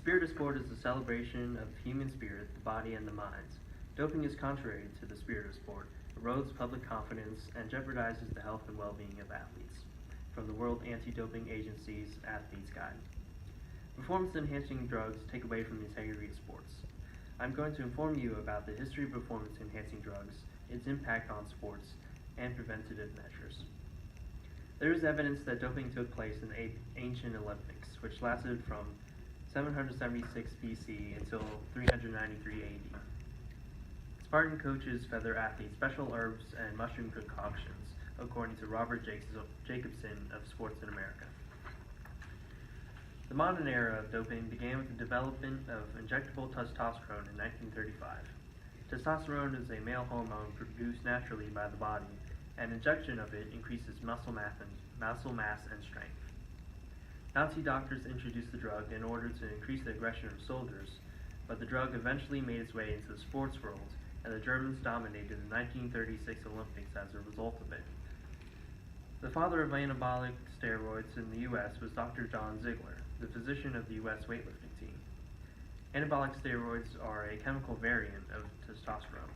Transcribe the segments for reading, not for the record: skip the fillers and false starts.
spirit of sport is the celebration of the human spirit, the body, and the mind. Doping is contrary to the spirit of sport, erodes public confidence, and jeopardizes the health and well-being of athletes. From the World Anti-Doping Agency's Athlete's Guide. Performance-enhancing drugs take away from the integrity of sports. I'm going to inform you about the history of performance-enhancing drugs, its impact on sports, and preventative measures. There is evidence that doping took place in the ancient Olympics, which lasted from 776 BC until 393 AD. Spartan coaches fed their athletes special herbs and mushroom concoctions, according to Robert Jacobson of Sports in America. The modern era of doping began with the development of injectable testosterone in 1935. Testosterone is a male hormone produced naturally by the body, and injection of it increases muscle mass and strength. Nazi doctors introduced the drug in order to increase the aggression of soldiers, but the drug eventually made its way into the sports world, and the Germans dominated the 1936 Olympics as a result of it. The father of anabolic steroids in the U.S. was Dr. John Ziegler, the physician of the U.S. weightlifting team. Anabolic steroids are a chemical variant of testosterone.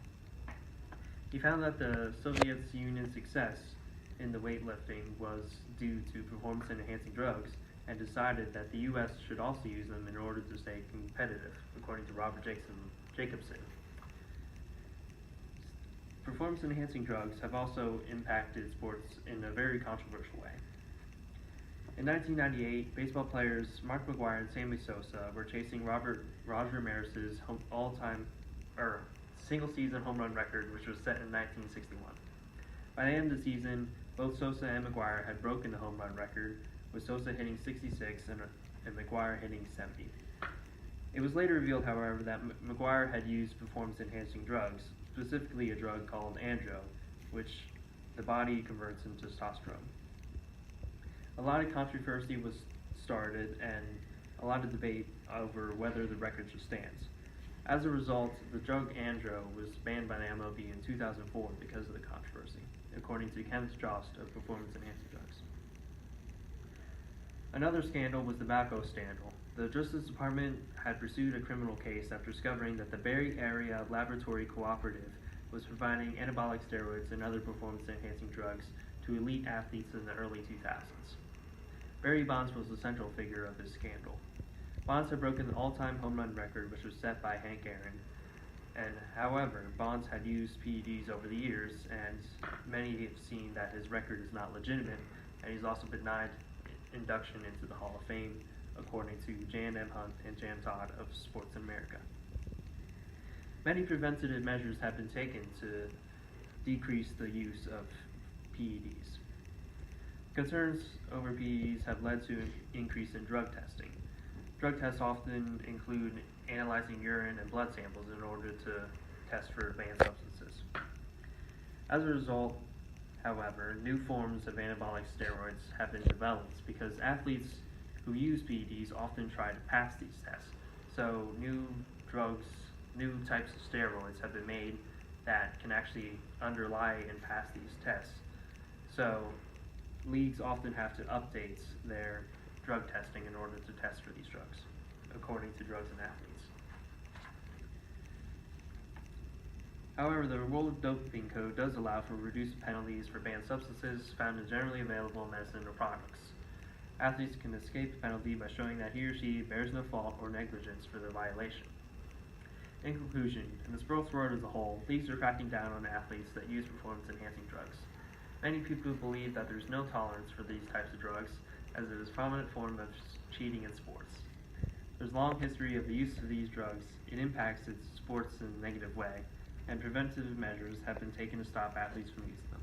He found that the Soviet Union's success in the weightlifting was due to performance-enhancing drugs, and decided that the U.S. should also use them in order to stay competitive, according to Robert Jacobson. Performance-enhancing drugs have also impacted sports in a very controversial way. In 1998, baseball players Mark McGwire and Sammy Sosa were chasing Roger Maris's all-time single-season home run record, which was set in 1961. By the end of the season, both Sosa and McGwire had broken the home run record, with Sosa hitting 66 and McGwire hitting 70. It was later revealed, however, that McGwire had used performance-enhancing drugs, specifically a drug called andro, which the body converts into testosterone. A lot of controversy was started and a lot of debate over whether the record should stand. As a result, the drug andro was banned by the MLB in 2004 because of the controversy, according to Kenneth Jost of Performance-Enhancing Drugs. Another scandal was the tobacco scandal. The Justice Department had pursued a criminal case after discovering that the Bay Area Laboratory Cooperative was providing anabolic steroids and other performance-enhancing drugs to elite athletes in the early 2000s. Barry Bonds was the central figure of this scandal. Bonds had broken the all-time home run record, which was set by Hank Aaron, and however, Bonds had used PEDs over the years, and many have seen that his record is not legitimate, and he's also been denied induction into the Hall of Fame, according to Jan M. Hunt and Jan Todd of Sports in America. Many preventative measures have been taken to decrease the use of PEDs. Concerns over PEDs have led to an increase in drug testing. Drug tests often include analyzing urine and blood samples in order to test for banned substances. As a result, however, new forms of anabolic steroids have been developed because athletes who use PEDs often try to pass these tests. So new drugs, new types of steroids have been made that can actually underlie and pass these tests. So leagues often have to update their drug testing in order to test for these drugs, according to Drugs and Athletes. However, the World Doping Code does allow for reduced penalties for banned substances found in generally available medicine or products. Athletes can escape the penalty by showing that he or she bears no fault or negligence for their violation. In conclusion, in the sports world as a whole, leagues are cracking down on athletes that use performance-enhancing drugs. Many people believe that there is no tolerance for these types of drugs, as it is a prominent form of cheating in sports. There's a long history of the use of these drugs. It impacts its sports in a negative way, and preventative measures have been taken to stop athletes from using them.